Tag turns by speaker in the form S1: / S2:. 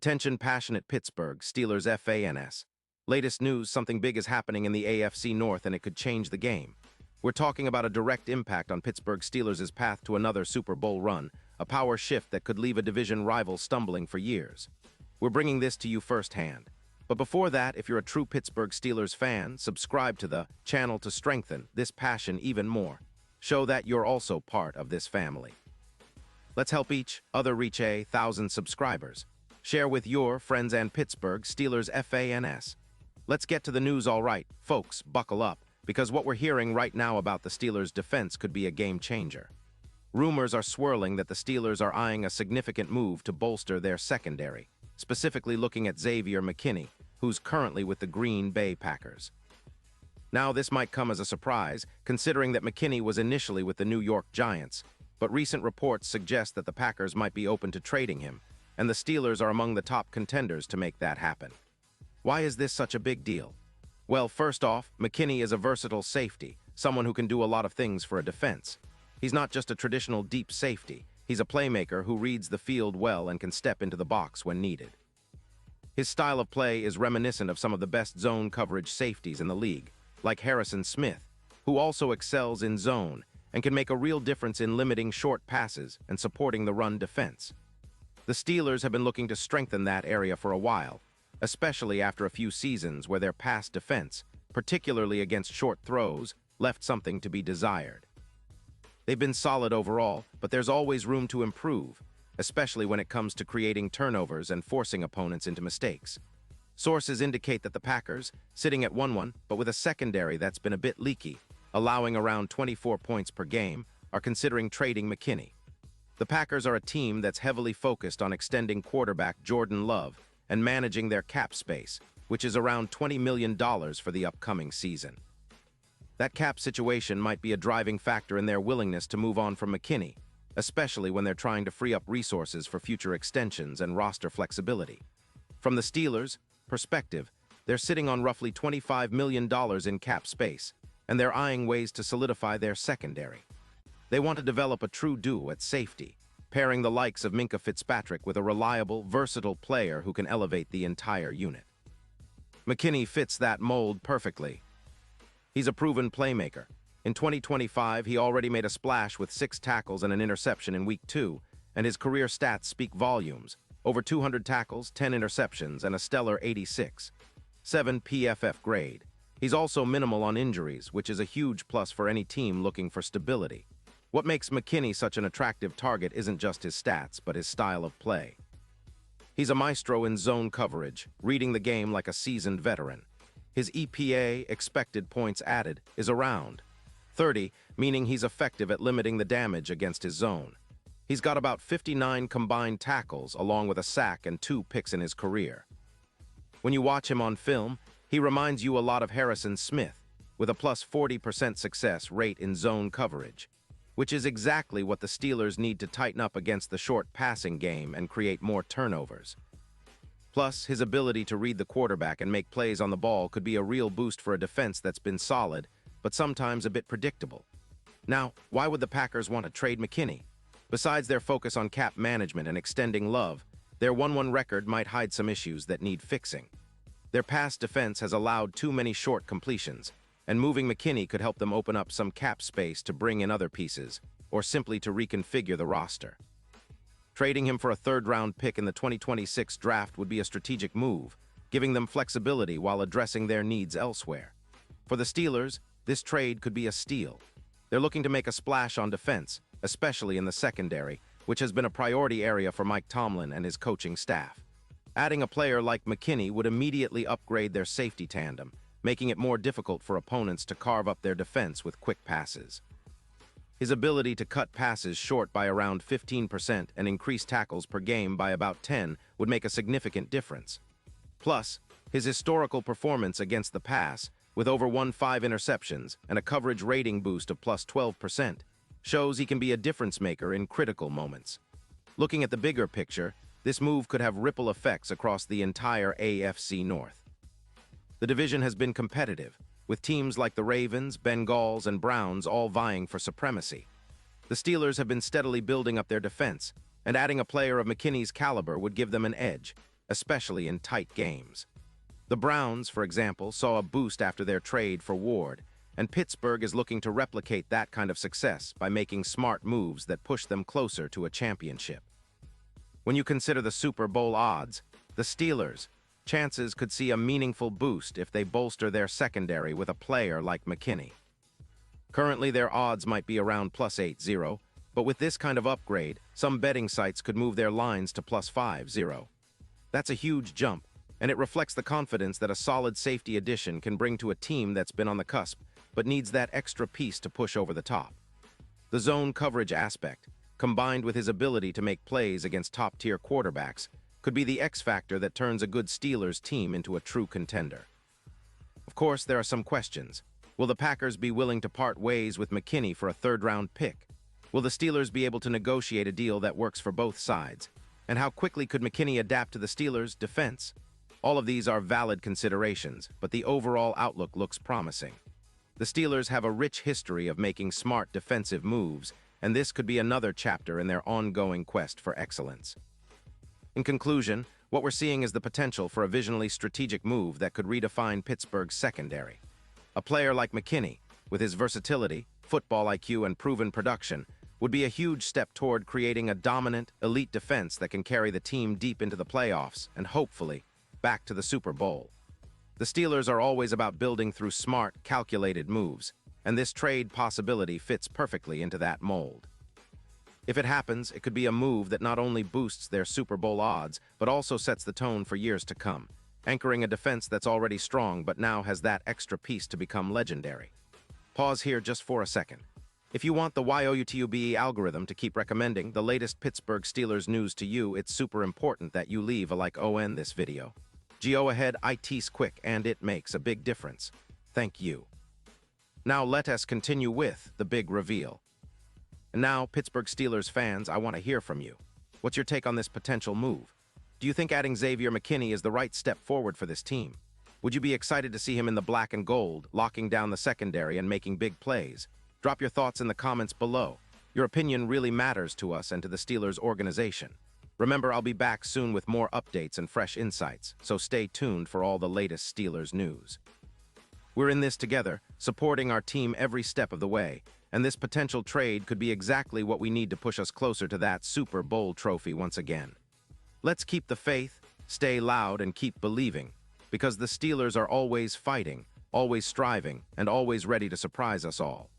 S1: Attention passionate Pittsburgh Steelers fans. Latest news, something big is happening in the AFC North and it could change the game. We're talking about a direct impact on Pittsburgh Steelers' path to another Super Bowl run, a power shift that could leave a division rival stumbling for years. We're bringing this to you firsthand. But before that, if you're a true Pittsburgh Steelers fan, subscribe to the channel to strengthen this passion even more. Show that you're also part of this family. Let's help each other reach 1,000 subscribers. Share with your friends and Pittsburgh Steelers fans. Let's get to the news, all right. Folks, buckle up, because what we're hearing right now about the Steelers' defense could be a game changer. Rumors are swirling that the Steelers are eyeing a significant move to bolster their secondary, specifically looking at Xavier McKinney, who's currently with the Green Bay Packers. Now, this might come as a surprise, considering that McKinney was initially with the New York Giants, but recent reports suggest that the Packers might be open to trading him, and the Steelers are among the top contenders to make that happen. Why is this such a big deal? Well, first off, McKinney is a versatile safety, someone who can do a lot of things for a defense. He's not just a traditional deep safety, he's a playmaker who reads the field well and can step into the box when needed. His style of play is reminiscent of some of the best zone coverage safeties in the league, like Harrison Smith, who also excels in zone and can make a real difference in limiting short passes and supporting the run defense. The Steelers have been looking to strengthen that area for a while, especially after a few seasons where their pass defense, particularly against short throws, left something to be desired. They've been solid overall, but there's always room to improve, especially when it comes to creating turnovers and forcing opponents into mistakes. Sources indicate that the Packers, sitting at 1-1, but with a secondary that's been a bit leaky, allowing around 24 points per game, are considering trading McKinney. The Packers are a team that's heavily focused on extending quarterback Jordan Love and managing their cap space, which is around $20 million for the upcoming season. That cap situation might be a driving factor in their willingness to move on from McKinney, especially when they're trying to free up resources for future extensions and roster flexibility. From the Steelers' perspective, they're sitting on roughly $25 million in cap space, and they're eyeing ways to solidify their secondary. They want to develop a true duo at safety, pairing the likes of Minkah Fitzpatrick with a reliable, versatile player who can elevate the entire unit. McKinney fits that mold perfectly. He's a proven playmaker. In 2025, he already made a splash with 6 tackles and an interception in Week 2, and his career stats speak volumes. Over 200 tackles, 10 interceptions, and a stellar 86.7 PFF grade. He's also minimal on injuries, which is a huge plus for any team looking for stability. What makes McKinney such an attractive target isn't just his stats, but his style of play. He's a maestro in zone coverage, reading the game like a seasoned veteran. His EPA, expected points added, is around 30, meaning he's effective at limiting the damage against his zone. He's got about 59 combined tackles, along with a sack and 2 picks in his career. When you watch him on film, he reminds you a lot of Harrison Smith, with a plus 40% success rate in zone coverage, which is exactly what the Steelers need to tighten up against the short passing game and create more turnovers. Plus, his ability to read the quarterback and make plays on the ball could be a real boost for a defense that's been solid, but sometimes a bit predictable. Now, why would the Packers want to trade McKinney? Besides their focus on cap management and extending Love, their 1-1 record might hide some issues that need fixing. Their pass defense has allowed too many short completions, and moving McKinney could help them open up some cap space to bring in other pieces, or simply to reconfigure the roster. Trading him for a third-round pick in the 2026 draft would be a strategic move, giving them flexibility while addressing their needs elsewhere. For the Steelers, this trade could be a steal. They're looking to make a splash on defense, especially in the secondary, which has been a priority area for Mike Tomlin and his coaching staff. Adding a player like McKinney would immediately upgrade their safety tandem, making it more difficult for opponents to carve up their defense with quick passes. His ability to cut passes short by around 15% and increase tackles per game by about 10 would make a significant difference. Plus, his historical performance against the pass, with over 15 interceptions and a coverage rating boost of plus 12%, shows he can be a difference maker in critical moments. Looking at the bigger picture, this move could have ripple effects across the entire AFC North. The division has been competitive, with teams like the Ravens, Bengals, and Browns all vying for supremacy. The Steelers have been steadily building up their defense, and adding a player of McKinney's caliber would give them an edge, especially in tight games. The Browns, for example, saw a boost after their trade for Ward, and Pittsburgh is looking to replicate that kind of success by making smart moves that push them closer to a championship. When you consider the Super Bowl odds, the Steelers' chances could see a meaningful boost if they bolster their secondary with a player like McKinney. Currently, their odds might be around +8-0, but with this kind of upgrade, some betting sites could move their lines to +5-0. That's a huge jump, and it reflects the confidence that a solid safety addition can bring to a team that's been on the cusp, but needs that extra piece to push over the top. The zone coverage aspect, combined with his ability to make plays against top-tier quarterbacks, could be the X factor that turns a good Steelers team into a true contender. Of course, there are some questions. Will the Packers be willing to part ways with McKinney for a third-round pick? Will the Steelers be able to negotiate a deal that works for both sides? And how quickly could McKinney adapt to the Steelers' defense? All of these are valid considerations, but the overall outlook looks promising. The Steelers have a rich history of making smart defensive moves, and this could be another chapter in their ongoing quest for excellence. In conclusion, what we're seeing is the potential for a visionally strategic move that could redefine Pittsburgh's secondary. A player like McKinney, with his versatility, football IQ, and proven production, would be a huge step toward creating a dominant, elite defense that can carry the team deep into the playoffs and, hopefully, back to the Super Bowl. The Steelers are always about building through smart, calculated moves, and this trade possibility fits perfectly into that mold. If it happens, it could be a move that not only boosts their Super Bowl odds, but also sets the tone for years to come, anchoring a defense that's already strong but now has that extra piece to become legendary. Pause here just for a second. If you want the YOUTUBE algorithm to keep recommending the latest Pittsburgh Steelers news to you, it's super important that you leave a like on this video. Go ahead, it's quick and it makes a big difference. Thank you. Now let us continue with the big reveal. And now, Pittsburgh Steelers fans, I want to hear from you. What's your take on this potential move? Do you think adding Xavier McKinney is the right step forward for this team? Would you be excited to see him in the black and gold, locking down the secondary and making big plays? Drop your thoughts in the comments below. Your opinion really matters to us and to the Steelers organization. Remember, I'll be back soon with more updates and fresh insights, so stay tuned for all the latest Steelers news. We're in this together, supporting our team every step of the way, and this potential trade could be exactly what we need to push us closer to that Super Bowl trophy once again. Let's keep the faith, stay loud, and keep believing, because the Steelers are always fighting, always striving, and always ready to surprise us all.